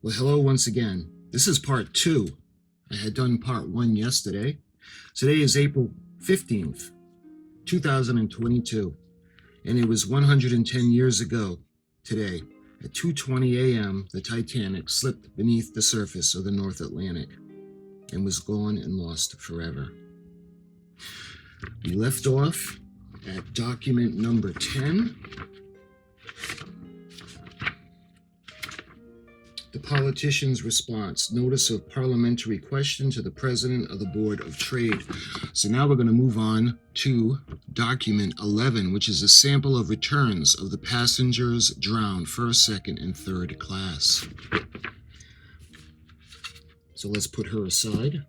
Well, hello once again. This is part 2. I had done part 1 yesterday. Today is April 15th, 2022, and it was 110 years ago today. At 2:20 a.m., the Titanic slipped beneath the surface of the North Atlantic and was gone and lost forever. We left off at document number 10. The politician's response, notice of parliamentary question to the president of the Board of Trade. So now we're going to move on to document 11, which is a sample of returns of the passengers drowned first, second, and third class. So let's put her aside.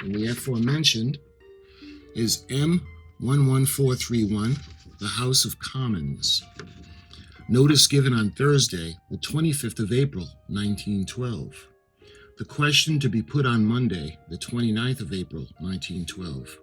And the aforementioned is M11431, the House of Commons. Notice given on Thursday, the 25th of April, 1912. The question to be put on Monday, the 29th of April, 1912.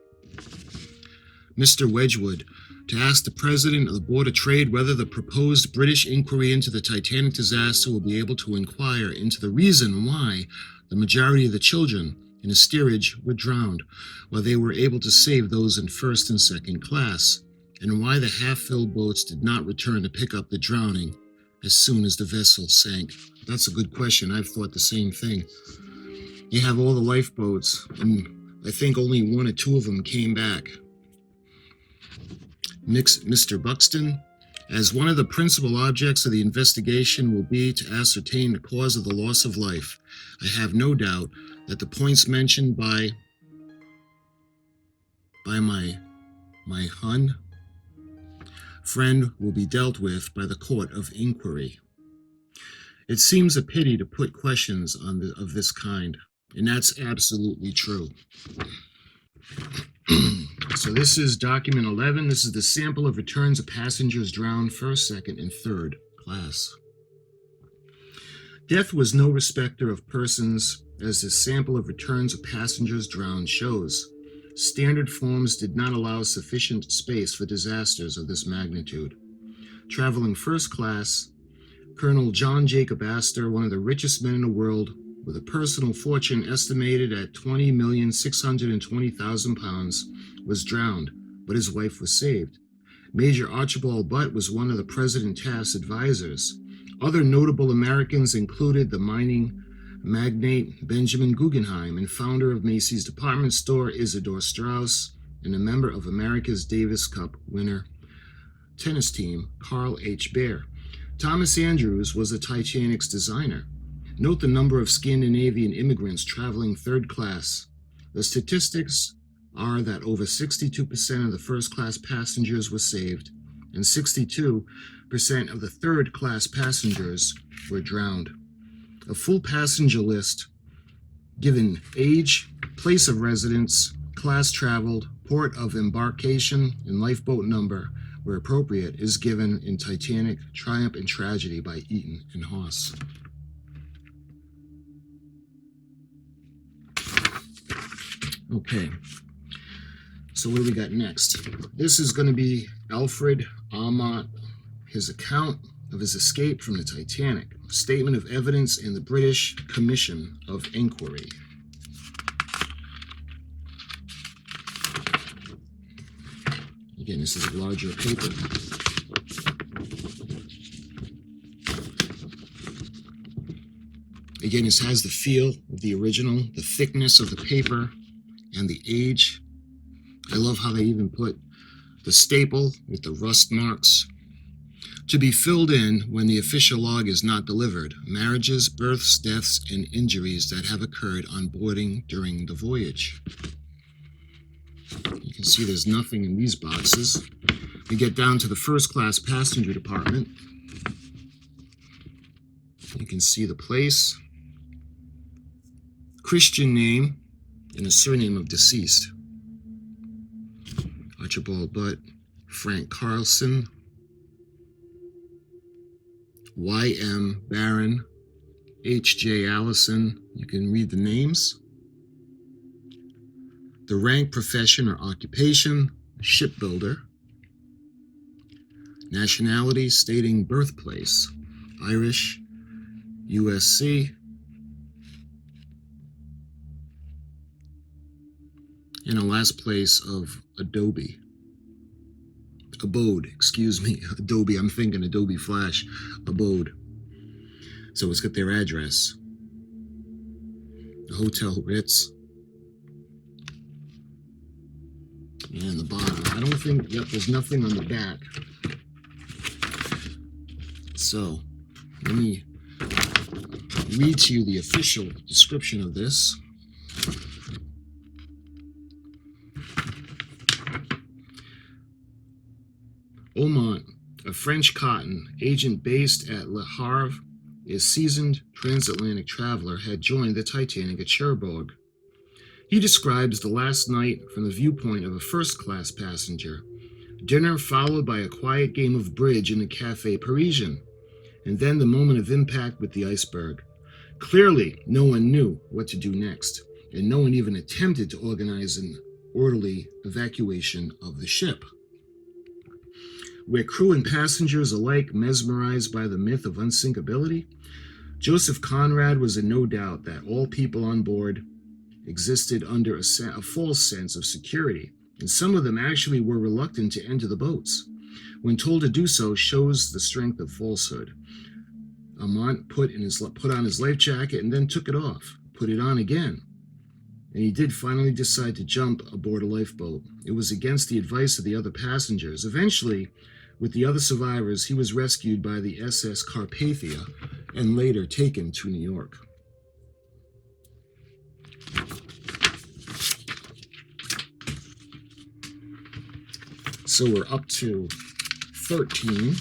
Mr. Wedgwood, to ask the President of the Board of Trade whether the proposed British inquiry into the Titanic disaster will be able to inquire into the reason why the majority of the children in a steerage were drowned, while they were able to save those in first and second class, and why the half-filled boats did not return to pick up the drowning as soon as the vessel sank. That's a good question. I've thought the same thing. You have all the lifeboats, and I think only 1 or 2 of them came back. Mr. Buxton, as one of the principal objects of the investigation will be to ascertain the cause of the loss of life, I have no doubt that the points mentioned by my Hun friend will be dealt with by the court of inquiry. It seems a pity to put questions of this kind, and that's absolutely true. So this is document 11. This is the sample of returns of passengers drowned first, second, and third class. Death was no respecter of persons, as the sample of returns of passengers drowned shows. Standard forms did not allow sufficient space for disasters of this magnitude. Traveling first class, Colonel John Jacob Astor, one of the richest men in the world, with a personal fortune estimated at £20,620,000, was drowned, but his wife was saved. Major Archibald Butt was one of the President Taft's advisors. Other notable Americans included the mining magnate Benjamin Guggenheim and founder of Macy's department store Isidore Straus, and a member of America's Davis Cup winner tennis team Carl H. Baer. Thomas Andrews was the Titanic's designer. Note the number of Scandinavian immigrants traveling third class. The statistics are that over 62% of the first-class passengers were saved, and 62% of the third-class passengers were drowned. A full passenger list, given age, place of residence, class traveled, port of embarkation, and lifeboat number, where appropriate, is given in Titanic, Triumph and Tragedy by Eaton and Haas. Okay, so what do we got next? This is going to be Alfred Aumont, his account of his escape from the Titanic, statement of evidence in the British Commission of Inquiry. Again, this is a larger paper. Again, this has the feel of the original, the thickness of the paper, and the age. I love how they even put the staple with the rust marks. To be filled in when the official log is not delivered. Marriages, births, deaths, and injuries that have occurred on boarding during the voyage. You can see there's nothing in these boxes. We get down to the first class passenger department. You can see the place, Christian name, and a surname of deceased. Archibald Butt, Frank Carlson, Y.M. Barron, H.J. Allison. You can read the names. The rank, profession, or occupation, shipbuilder. Nationality, stating birthplace, Irish, USC. And a last place of abode, excuse me, Adobe, I'm thinking Adobe Flash, abode. So it's got their address. The Hotel Ritz. And the bottom. I don't think, yep, there's nothing on the back. So, let me read to you the official description of this. Aumont, a French cotton agent based at Le Havre, a seasoned transatlantic traveler, had joined the Titanic at Cherbourg. He describes the last night from the viewpoint of a first-class passenger. Dinner followed by a quiet game of bridge in the Café Parisien, and then the moment of impact with the iceberg. Clearly, no one knew what to do next, and no one even attempted to organize an orderly evacuation of the ship. Were crew and passengers alike mesmerized by the myth of unsinkability? Joseph Conrad was in no doubt that all people on board existed under a false sense of security, and some of them actually were reluctant to enter the boats. When told to do so, shows the strength of falsehood. Aumont put on his life jacket and then took it off, put it on again. And he did finally decide to jump aboard a lifeboat. It was against the advice of the other passengers. Eventually, with the other survivors, he was rescued by the SS Carpathia and later taken to New York. So we're up to 13.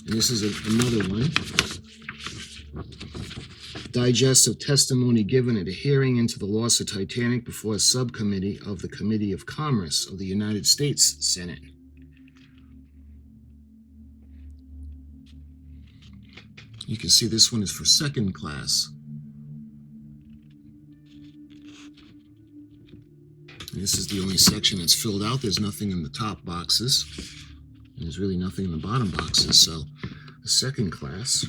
And this is another one. Digest of testimony given at a hearing into the loss of Titanic before a subcommittee of the Committee of Commerce of the United States Senate. You can see this one is for second class. And this is the only section that's filled out. There's nothing in the top boxes. And there's really nothing in the bottom boxes. So, the second class.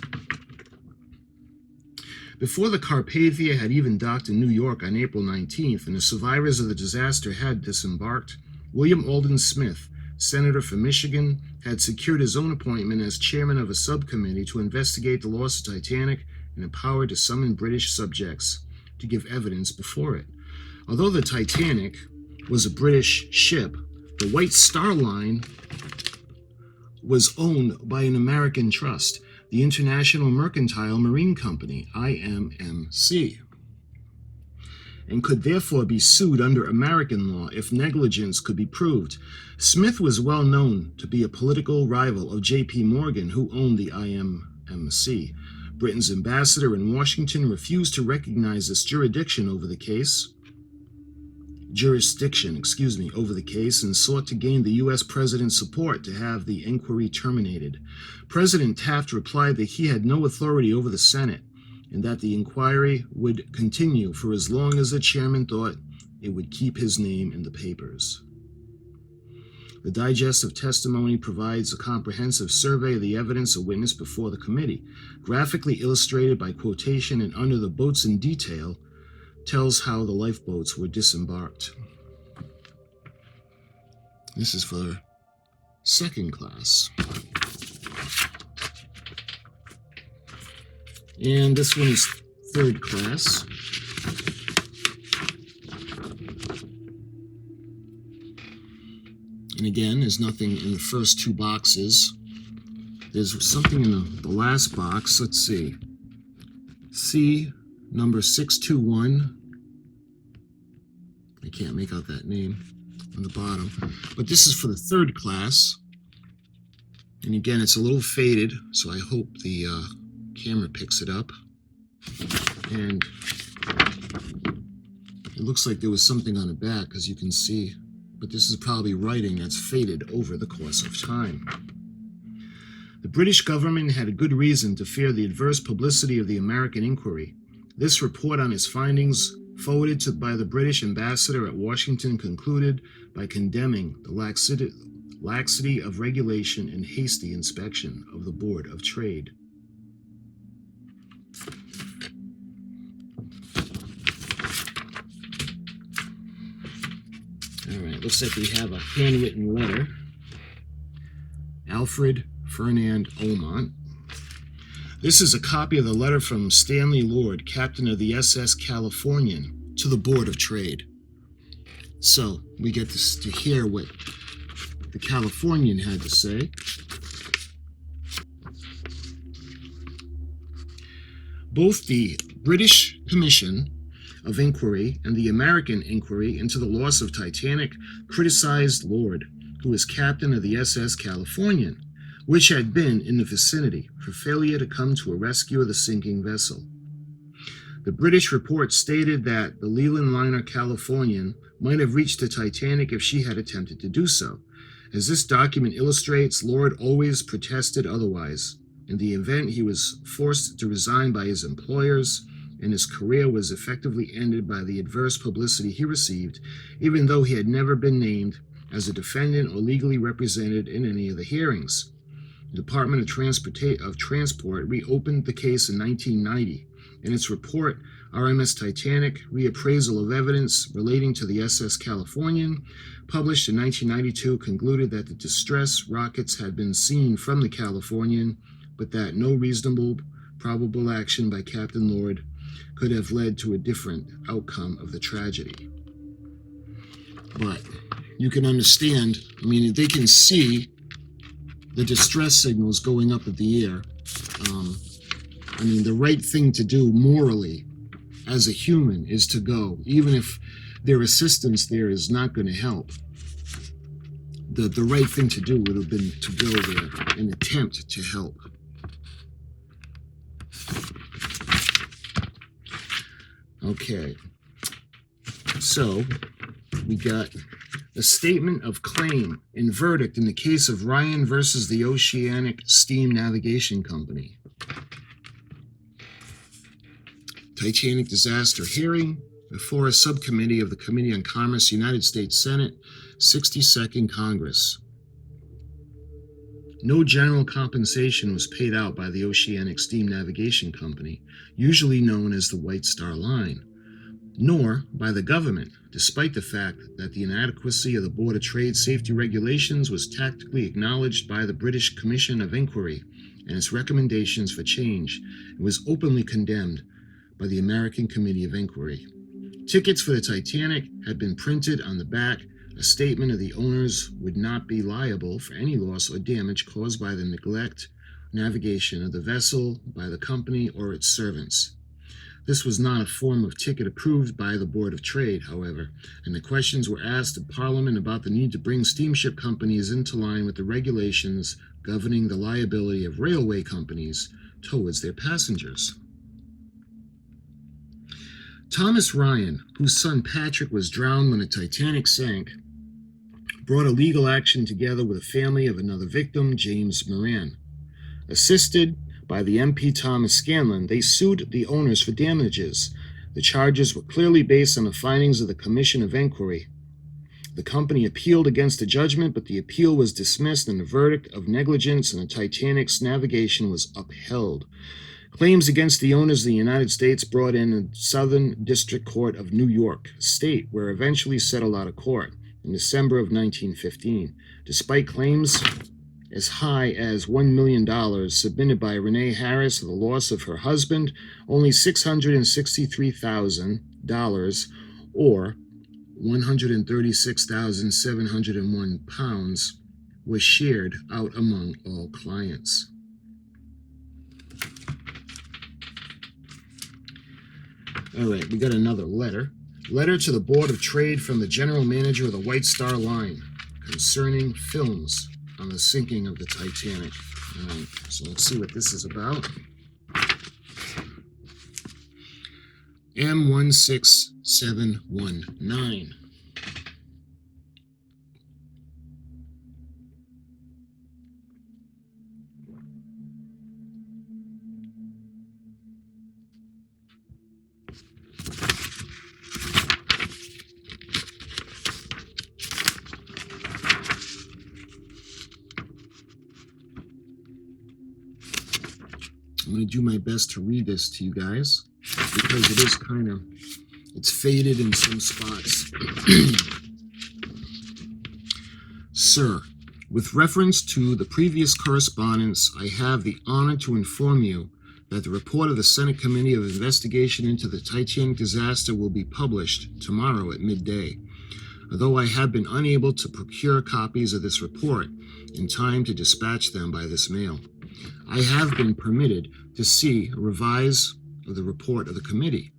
Before the Carpathia had even docked in New York on April 19th, and the survivors of the disaster had disembarked, William Alden Smith, senator for Michigan, had secured his own appointment as chairman of a subcommittee to investigate the loss of Titanic and empowered to summon British subjects to give evidence before it. Although the Titanic was a British ship, the White Star Line was owned by an American trust, the International Mercantile Marine Company, IMMC, and could therefore be sued under American law if negligence could be proved. Smith was well known to be a political rival of J.P. Morgan, who owned the IMMC. Britain's ambassador in Washington refused to recognize this jurisdiction over the case, and sought to gain the U.S. president's support to have the inquiry terminated. President Taft replied that he had no authority over the Senate and that the inquiry would continue for as long as the chairman thought it would keep his name in the papers. The digest of testimony provides a comprehensive survey of the evidence of witness before the committee, graphically illustrated by quotation, and under the boats in detail, tells how the lifeboats were disembarked. This is for second class. And this one is third class. And again, there's nothing in the first two boxes. There's something in the last box. Let's see. C number 621. I can't make out that name on the bottom. But this is for the third class. And again, it's a little faded, so I hope the camera picks it up. And it looks like there was something on the back, as you can see but this is probably writing that's faded over the course of time. The British government had a good reason to fear the adverse publicity of the American inquiry. This report on its findings, forwarded by the British ambassador at Washington, concluded by condemning the laxity of regulation and hasty inspection of the Board of Trade. All right, looks like we have a handwritten letter. Alfred Fernand Omont. This is a copy of the letter from Stanley Lord, captain of the SS Californian, to the Board of Trade. So we get to hear what the Californian had to say. Both the British Commission of Inquiry and the American Inquiry into the loss of Titanic criticized Lord, who was captain of the SS Californian, which had been in the vicinity, for failure to come to a rescue of the sinking vessel. The British report stated that the Leland liner Californian might have reached the Titanic if she had attempted to do so. As this document illustrates, Lord always protested otherwise. In the event, he was forced to resign by his employers, and his career was effectively ended by the adverse publicity he received, even though he had never been named as a defendant or legally represented in any of the hearings. The Department of Transport reopened the case in 1990. In its report, RMS Titanic, Reappraisal of Evidence Relating to the SS Californian, published in 1992, concluded that the distress rockets had been seen from the Californian, but that no reasonable, probable action by Captain Lord could have led to a different outcome of the tragedy. But you can understand, they can see the distress signals going up at the air. The right thing to do morally as a human is to go, even if their assistance there is not going to help. The right thing to do would have been to go there and attempt to help. Okay, so we got a statement of claim and verdict in the case of Ryan versus the Oceanic Steam Navigation Company. Titanic disaster hearing before a subcommittee of the Committee on Commerce, United States Senate, 62nd Congress. No general compensation was paid out by the Oceanic Steam Navigation Company, usually known as the White Star Line, nor by the government, despite the fact that the inadequacy of the Board of Trade safety regulations was tacitly acknowledged by the British Commission of Inquiry and its recommendations for change, and was openly condemned by the American Committee of Inquiry. Tickets for the Titanic had been printed on the back. A statement of the owners would not be liable for any loss or damage caused by the neglect, navigation of the vessel by the company or its servants. This was not a form of ticket approved by the Board of Trade, however, and the questions were asked of Parliament about the need to bring steamship companies into line with the regulations governing the liability of railway companies towards their passengers. Thomas Ryan, whose son Patrick was drowned when the Titanic sank, brought a legal action together with the family of another victim, James Moran. Assisted by the MP Thomas Scanlon, they sued the owners for damages. The charges were clearly based on the findings of the Commission of Inquiry. The company appealed against the judgment, but the appeal was dismissed and the verdict of negligence in the Titanic's navigation was upheld. Claims against the owners of the United States brought in the Southern District Court of New York State were eventually settled out of court in December of 1915, despite claims as high as $1 million submitted by Renee Harris for the loss of her husband. Only $663,000 or 136,701 pounds was shared out among all clients. All right, we got another letter. Letter to the Board of Trade from the General Manager of the White Star Line concerning films on the sinking of the Titanic. All right, so let's see what this is about. M16719. going to do my best to read this to you guys because it is it's faded in some spots. Sir, with reference to the previous correspondence, I have the honor to inform you that the report of the Senate Committee of Investigation into the Titanic disaster will be published tomorrow at midday. Although I have been unable to procure copies of this report in time to dispatch them by this mail, I have been permitted to see a revise of the report of the committee.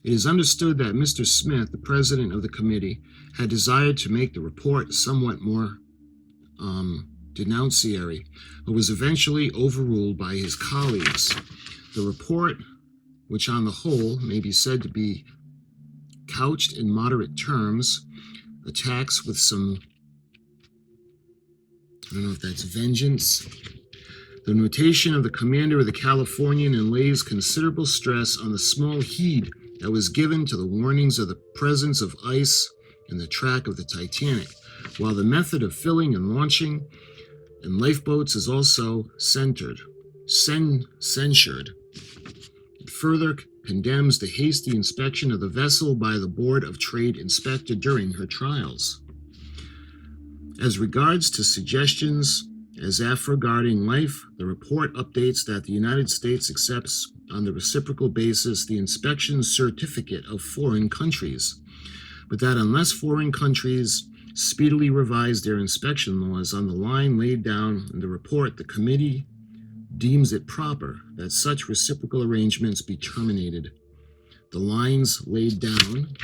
It is understood that Mr. Smith, the president of the committee, had desired to make the report somewhat more denunciatory, but was eventually overruled by his colleagues. The report, which on the whole may be said to be couched in moderate terms, attacks with some, I don't know if that's vengeance, the notation of the commander of the Californian, and lays considerable stress on the small heed that was given to the warnings of the presence of ice in the track of the Titanic, while the method of filling and launching in lifeboats is also censured. It further condemns the hasty inspection of the vessel by the Board of Trade inspector during her trials. As regards to suggestions as if regarding life, the report updates that the United States accepts on the reciprocal basis the inspection certificate of foreign countries, but that unless foreign countries speedily revise their inspection laws on the line laid down in the report, the committee deems it proper that such reciprocal arrangements be terminated. The lines laid down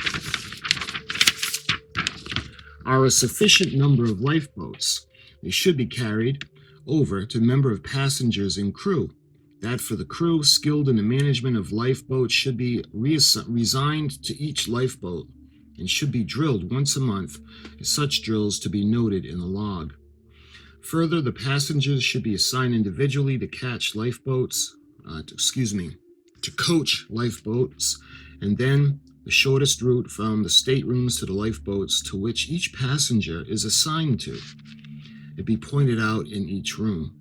are a sufficient number of lifeboats. They should be carried over to number of passengers and crew. That for the crew skilled in the management of lifeboats should be resigned to each lifeboat and should be drilled once a month, as such drills to be noted in the log. Further, the passengers should be assigned individually to coach lifeboats, and then the shortest route from the staterooms to the lifeboats to which each passenger is assigned to. It be pointed out in each room.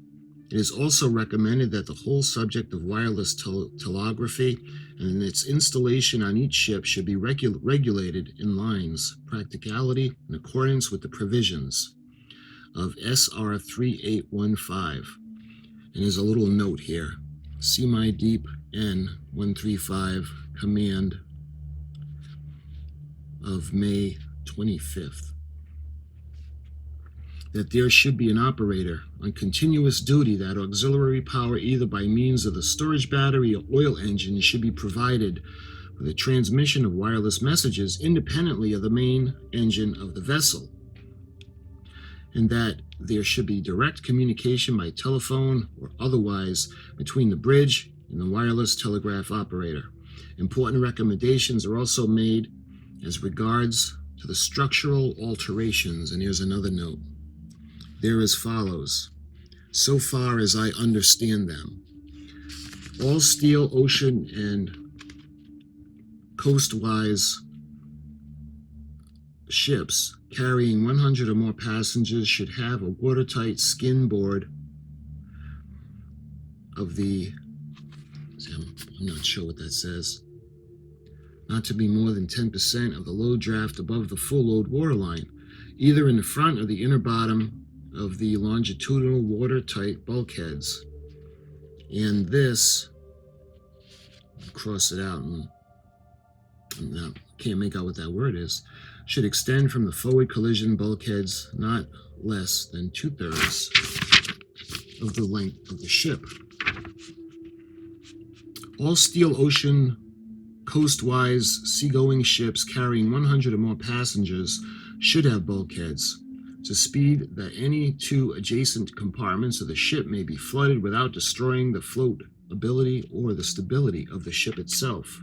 It is also recommended that the whole subject of wireless telegraphy and its installation on each ship should be regulated in lines, practicality, in accordance with the provisions of SR 3815. And there's a little note here. See my deep N135 command of May 25th. That there should be an operator on continuous duty, that auxiliary power either by means of the storage battery or oil engine should be provided for the transmission of wireless messages independently of the main engine of the vessel, and that there should be direct communication by telephone or otherwise between the bridge and the wireless telegraph operator. Important recommendations are also made as regards to the structural alterations, and here's another note. They're as follows, so far as I understand them. All steel, ocean, and coastwise ships carrying 100 or more passengers should have a watertight skin board of the, I'm not sure what that says, not to be more than 10% of the load draft above the full load waterline, either in the front or the inner bottom of the longitudinal watertight bulkheads. And this, cross it out and now can't make out what that word is, should extend from the forward collision bulkheads not less than 2/3 of the length of the ship. All steel, ocean, coastwise, seagoing ships carrying 100 or more passengers should have bulkheads to speed that any two adjacent compartments of the ship may be flooded without destroying the floatability or the stability of the ship itself.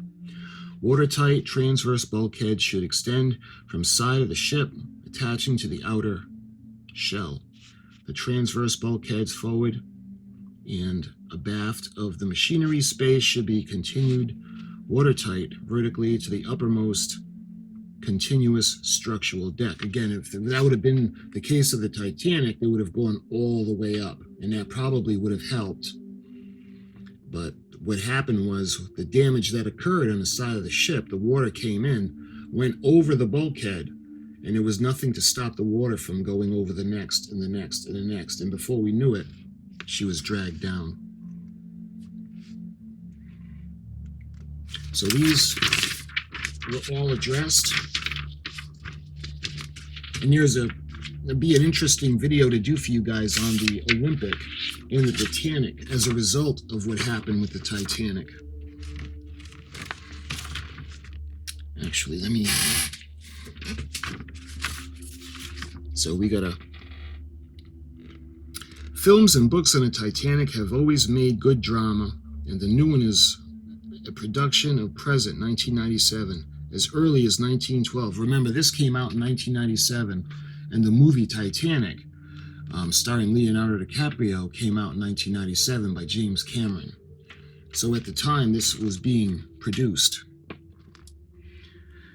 Watertight transverse bulkheads should extend from side of the ship, attaching to the outer shell. The transverse bulkheads forward and abaft of the machinery space should be continued watertight vertically to the uppermost continuous structural deck. Again, if that would have been the case of the Titanic, they would have gone all the way up, and that probably would have helped. But what happened was the damage that occurred on the side of the ship, the water came in, went over the bulkhead, and there was nothing to stop the water from going over the next and the next and the next. And before we knew it, she was dragged down. So these were all addressed. And there'll be an interesting video to do for you guys on the Olympic and the Titanic as a result of what happened with the Titanic. Actually, let me... So we got films and books on the Titanic have always made good drama, and the new one is a production of present 1997, as early as 1912. Remember, this came out in 1997, and the movie Titanic, starring Leonardo DiCaprio, came out in 1997 by James Cameron. So at the time, this was being produced.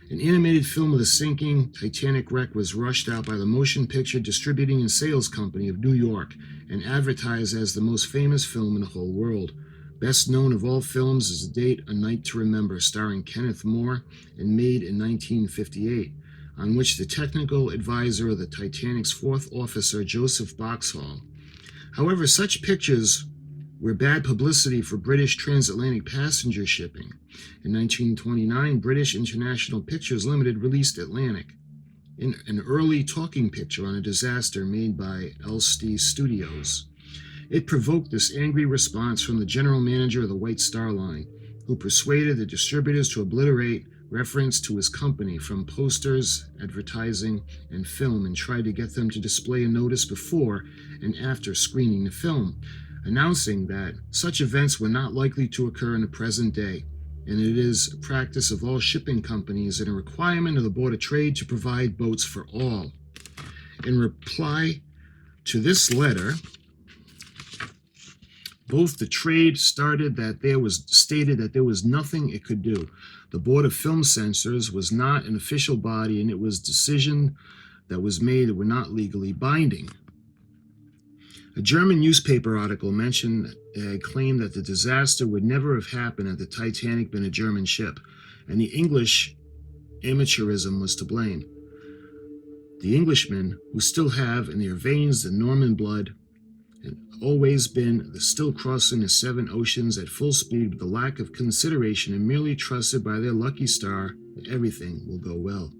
An animated film of the sinking Titanic wreck was rushed out by the Motion Picture Distributing and Sales Company of New York and advertised as the most famous film in the whole world. Best known of all films is The Date, A Night to Remember, starring Kenneth More and made in 1958, on which the technical advisor of the Titanic's fourth officer, Joseph Boxhall. However, such pictures were bad publicity for British transatlantic passenger shipping. In 1929, British International Pictures Limited released Atlantic, an early talking picture on a disaster made by Elstey Studios. It provoked this angry response from the general manager of the White Star Line, who persuaded the distributors to obliterate reference to his company from posters, advertising, and film, and tried to get them to display a notice before and after screening the film, announcing that such events were not likely to occur in the present day, and it is a practice of all shipping companies and a requirement of the Board of Trade to provide boats for all. In reply to this letter, both the trade stated that there was nothing it could do. The Board of Film Censors was not an official body, and it was decision that was made that were not legally binding. A German newspaper article claimed that the disaster would never have happened had the Titanic been a German ship, and the English amateurism was to blame. The Englishmen, who still have in their veins the Norman blood, had always been still crossing the seven oceans at full speed with the lack of consideration and merely trusted by their lucky star that everything will go well.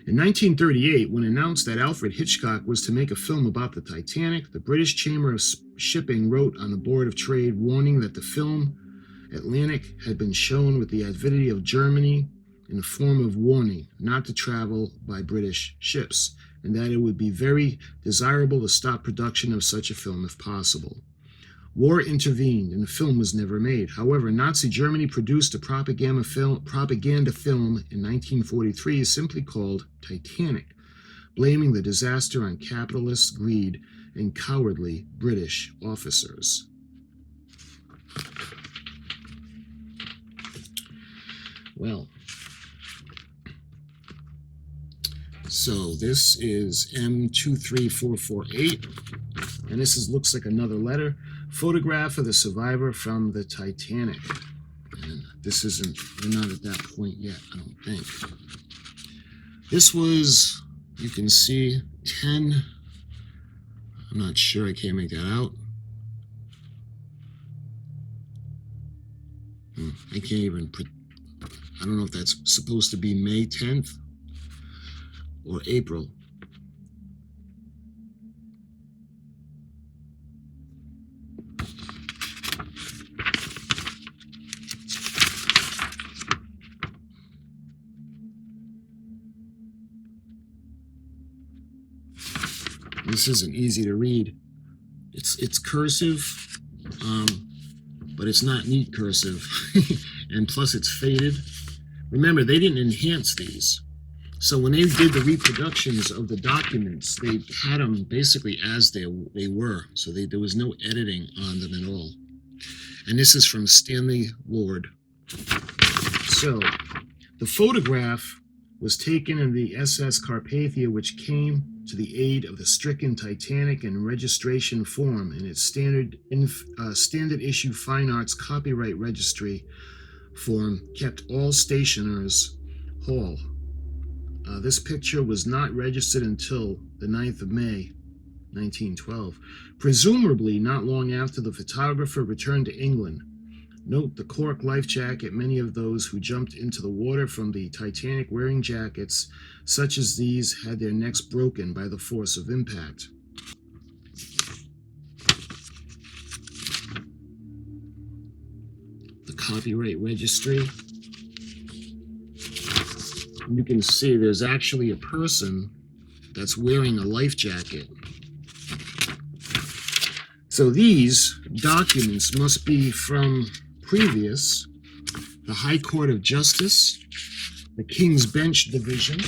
In 1938, when announced that Alfred Hitchcock was to make a film about the Titanic, the British Chamber of Shipping wrote on the Board of Trade warning that the film Atlantic had been shown with the avidity of Germany in the form of warning not to travel by British ships, and that it would be very desirable to stop production of such a film if possible. War intervened, and the film was never made. However, Nazi Germany produced a propaganda film in 1943 simply called Titanic, blaming the disaster on capitalist greed and cowardly British officers. Well, so this is M23448, and this looks like another letter. Photograph of the survivor from the Titanic. And this isn't, we're not at that point yet, I don't think. This was, you can see, 10, I'm not sure, I can't make that out. I can't even, I don't know if that's supposed to be May 10th or April. This isn't easy to read. It's cursive, but it's not neat cursive, and plus it's faded. Remember, they didn't enhance these. So when they did the reproductions of the documents, they had them basically as they were. So there was no editing on them at all. And this is from Stanley Lord. So the photograph was taken in the SS Carpathia, which came to the aid of the stricken Titanic in registration form in its standard issue fine arts copyright registry form kept all stationers whole. This picture was not registered until the 9th of May, 1912, presumably not long after the photographer returned to England. Note the cork life jacket. Many of those who jumped into the water from the Titanic wearing jackets such as these had their necks broken by the force of impact. The copyright registry. You can see there's actually a person that's wearing a life jacket. So these documents must be from previous, the High Court of Justice, the King's Bench Division.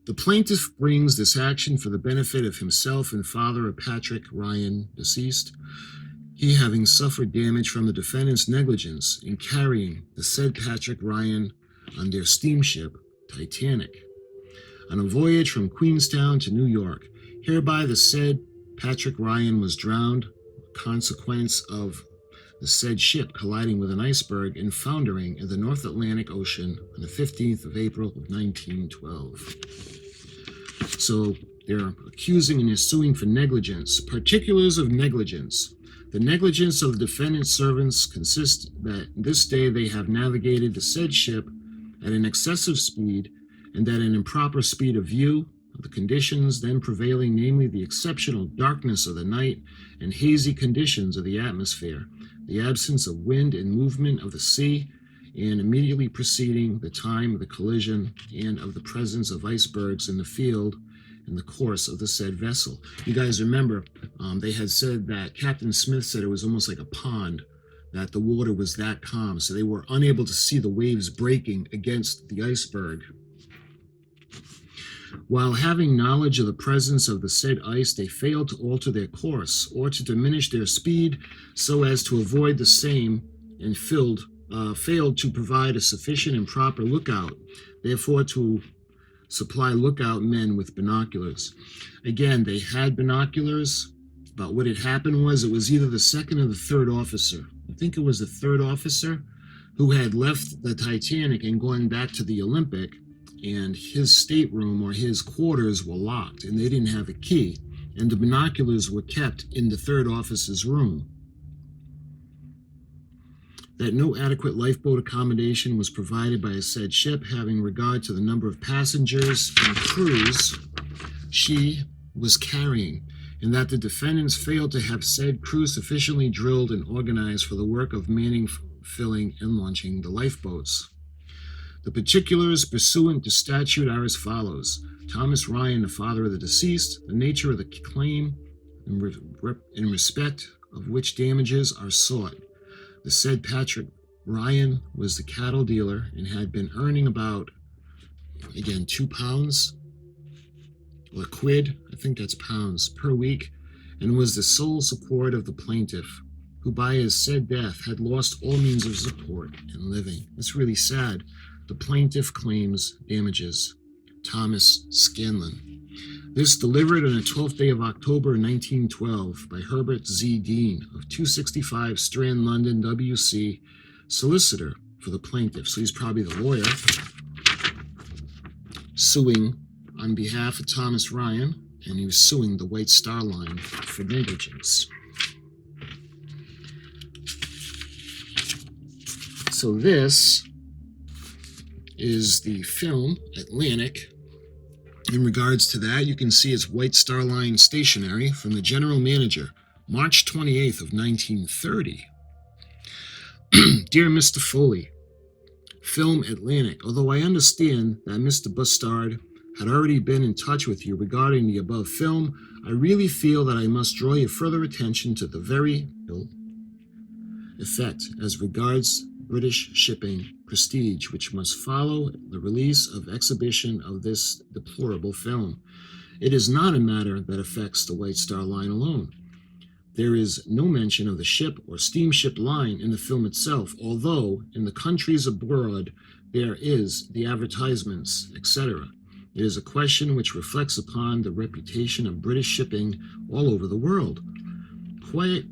The plaintiff brings this action for the benefit of himself and father of Patrick Ryan, deceased, he having suffered damage from the defendant's negligence in carrying the said Patrick Ryan on their steamship Titanic on a voyage from Queenstown to New York. Hereby the said Patrick Ryan was drowned, consequence of the said ship colliding with an iceberg and foundering in the North Atlantic Ocean on the 15th of April of 1912. So they're accusing and suing for negligence. Particulars of negligence. The negligence of the defendant's servants consists that this day they have navigated the said ship at an excessive speed, and that an improper speed of view of the conditions then prevailing, namely the exceptional darkness of the night and hazy conditions of the atmosphere, the absence of wind and movement of the sea, and immediately preceding the time of the collision and of the presence of icebergs in the field in the course of the said vessel. You guys remember, they had said that Captain Smith said it was almost like a pond, that the water was that calm, so they were unable to see the waves breaking against the iceberg. While having knowledge of the presence of the said ice, they failed to alter their course or to diminish their speed so as to avoid the same, and failed to provide a sufficient and proper lookout, therefore to supply lookout men with binoculars. Again, they had binoculars, but what had happened was it was either the second or the third officer. I think it was the third officer who had left the Titanic and gone back to the Olympic, and his stateroom or his quarters were locked and they didn't have a key, and the binoculars were kept in the third officer's room. That no adequate lifeboat accommodation was provided by a said ship having regard to the number of passengers and crews she was carrying, and that the defendants failed to have said crew sufficiently drilled and organized for the work of manning, filling, and launching the lifeboats. The particulars pursuant to statute are as follows. Thomas Ryan, the father of the deceased, the nature of the claim in respect of which damages are sought. The said Patrick Ryan was the cattle dealer and had been earning about, again, £2 or quid, I think that's pounds, per week, and was the sole support of the plaintiff, who by his said death had lost all means of support and living. It's really sad. The plaintiff claims damages. Thomas Scanlon. This delivered on the 12th day of October 1912 by Herbert Z. Dean of 265 Strand, London, W.C., solicitor for the plaintiff. So he's probably the lawyer suing on behalf of Thomas Ryan, and he was suing the White Star Line for negligence. So this is the film Atlantic. In regards to that, you can see it's White Star Line stationery from the general manager, March 28th of 1930. Dear Mr. Foley, film Atlantic. Although I understand that Mr. Bustard had already been in touch with you regarding the above film, I really feel that I must draw your further attention to the very ill effect as regards British shipping prestige, which must follow the release of exhibition of this deplorable film. It is not a matter that affects the White Star Line alone. There is no mention of the ship or steamship line in the film itself, although in the countries abroad there is the advertisements, etc. It is a question which reflects upon the reputation of British shipping all over the world, quite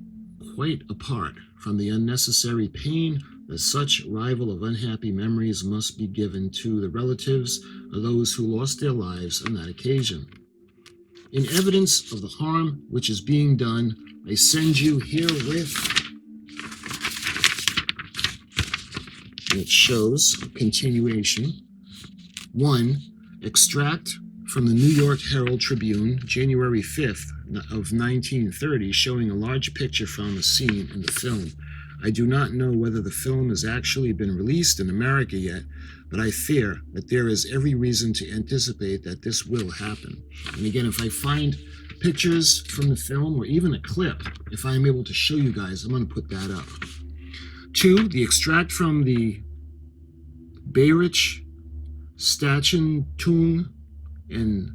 apart from the unnecessary pain that such rival of unhappy memories must be given to the relatives of those who lost their lives on that occasion. In evidence of the harm which is being done, I send you herewith, and it shows a continuation. 1. Extract from the New York Herald Tribune, January 5th of 1930, showing a large picture from a scene in the film. I do not know whether the film has actually been released in America yet, but I fear that there is every reason to anticipate that this will happen. And again, if I find pictures from the film or even a clip, if I'm able to show you guys, I'm going to put that up. 2. The from the Bayrich, Stachentung, and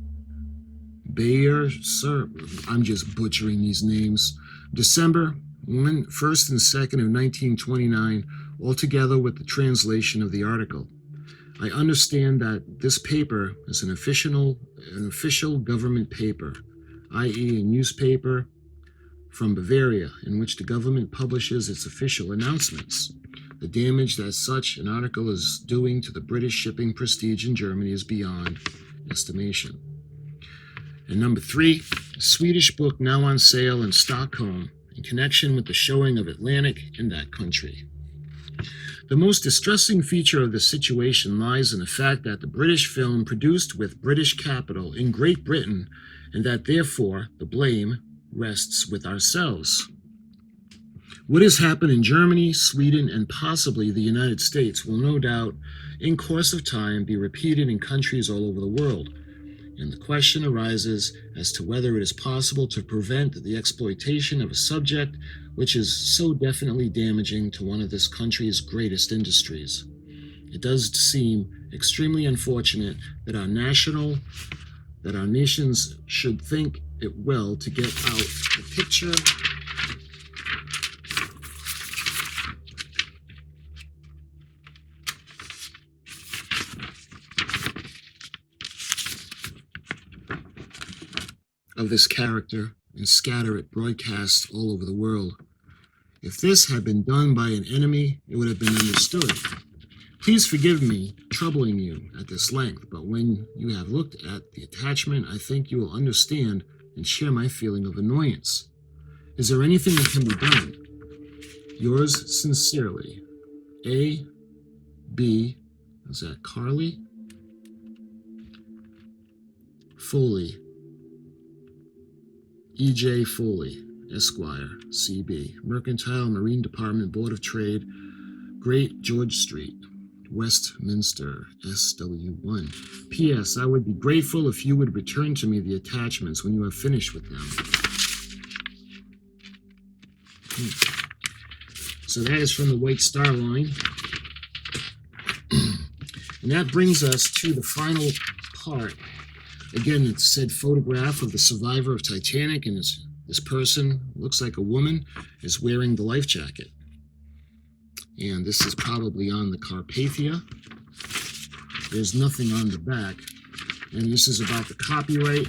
Bayer, sir, I'm just butchering these names, December 1st and 2nd of 1929, altogether with the translation of the article. I understand that this paper is an official government paper, i.e. a newspaper from Bavaria, in which the government publishes its official announcements. The damage that such an article is doing to the British shipping prestige in Germany is beyond estimation. And number 3, a Swedish book now on sale in Stockholm in connection with the showing of Atlantic in that country. The most distressing feature of the situation lies in the fact that the British film produced with British capital in Great Britain, and that therefore the blame rests with ourselves. What has happened in Germany, Sweden, and possibly the United States will no doubt, in course of time, be repeated in countries all over the world. And the question arises as to whether it is possible to prevent the exploitation of a subject which is so definitely damaging to one of this country's greatest industries. It does seem extremely unfortunate that our nations should think it well to get out the picture of this character and scatter it broadcast all over the world. If this had been done by an enemy, it would have been understood. Please forgive me troubling you at this length, but when you have looked at the attachment, I think you will understand and share my feeling of annoyance. Is there anything that can be done? Yours sincerely, A. B. Is that Carly? Foley. E.J. Foley, Esquire, C.B., Mercantile Marine Department, Board of Trade, Great George Street, Westminster, SW1. P.S. I would be grateful if you would return to me the attachments when you have finished with them. So that is from the White Star Line. And that brings us to the final part. Again, it said photograph of the survivor of Titanic, and this person, looks like a woman, is wearing the life jacket. And this is probably on the Carpathia. There's nothing on the back. And this is about the copyright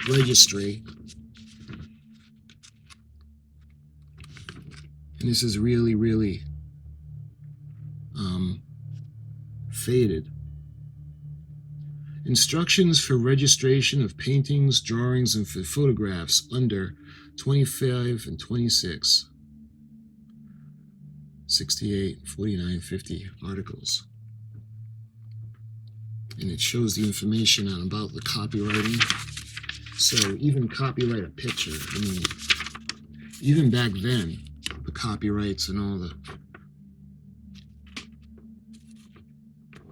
registry. And this is really, really faded. Instructions for registration of paintings, drawings, and photographs under 25 and 26, 68, 49, 50 articles. And it shows the information on about the copywriting. So even copyright a picture, I mean, even back then, the copyrights and all the,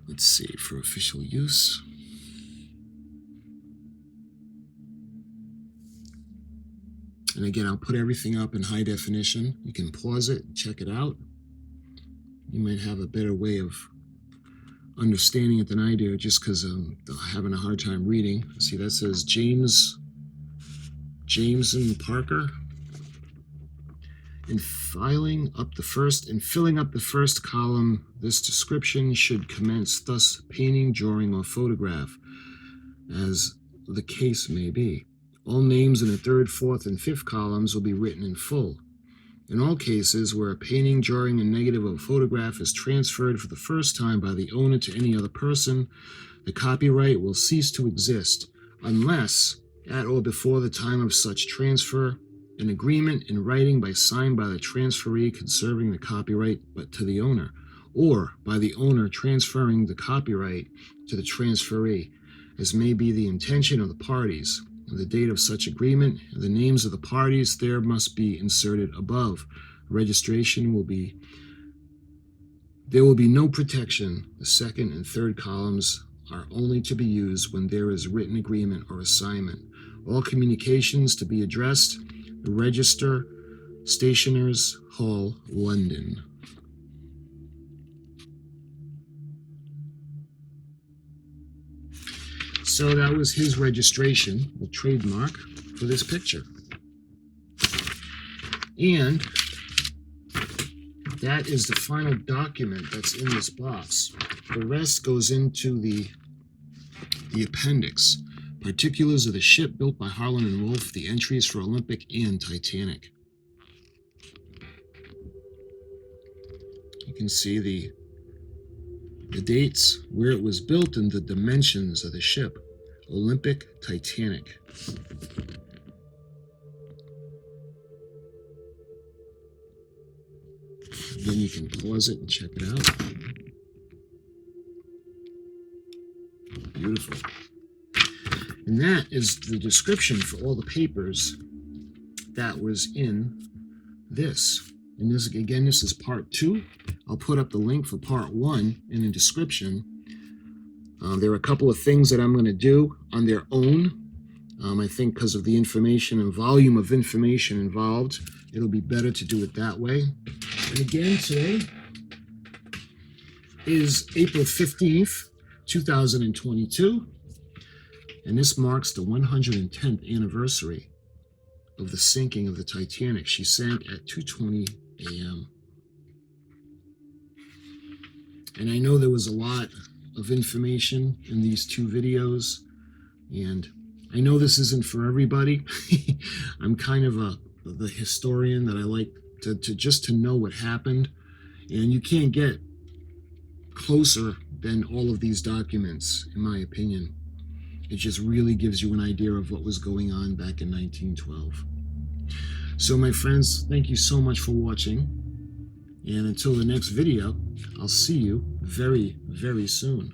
let's see, for official use. And again, I'll put everything up in high definition. You can pause it, check it out. You might have a better way of understanding it than I do, just because I'm having a hard time reading. See, that says James and Parker. In filling up the first column, this description should commence thus: painting, drawing, or photograph. as the case may be. All names in the third, fourth, and fifth columns will be written in full. In all cases where a painting, drawing, and negative of a photograph is transferred for the first time by the owner to any other person, the copyright will cease to exist unless, at or before the time of such transfer, an agreement in writing signed by the transferee conserving the copyright but to the owner, or by the owner transferring the copyright to the transferee, as may be the intention of the parties. The date of such agreement, and the names of the parties there must be inserted above. Registration will be, there will be no protection. The second and third columns are only to be used when there is written agreement or assignment. All communications to be addressed, the Register, Stationers' Hall, London. So that was his registration, the trademark for this picture. And that is the final document that's in this box. The rest goes into the appendix. Particulars of the ship built by Harlan and Wolff, the entries for Olympic and Titanic. You can see the dates, where it was built, and the dimensions of the ship. Olympic, Titanic. Then you can pause it and check it out. Beautiful. And that is the description for all the papers that was in this. And this, again, this is part 2. I'll put up the link for part 1 in the description. There are a couple of things that I'm going to do on their own. I think because of the information and volume of information involved, it'll be better to do it that way. And again, today is April 15th, 2022. And this marks the 110th anniversary of the sinking of the Titanic. She sank at 2:20 a.m. And I know there was a lot of information in these 2 videos, and I know this isn't for everybody. I'm kind of the historian that I like to just to know what happened, and you can't get closer than all of these documents, in my opinion. It just really gives you an idea of what was going on back in 1912. So my friends, thank you so much for watching. And until the next video, I'll see you very, very soon.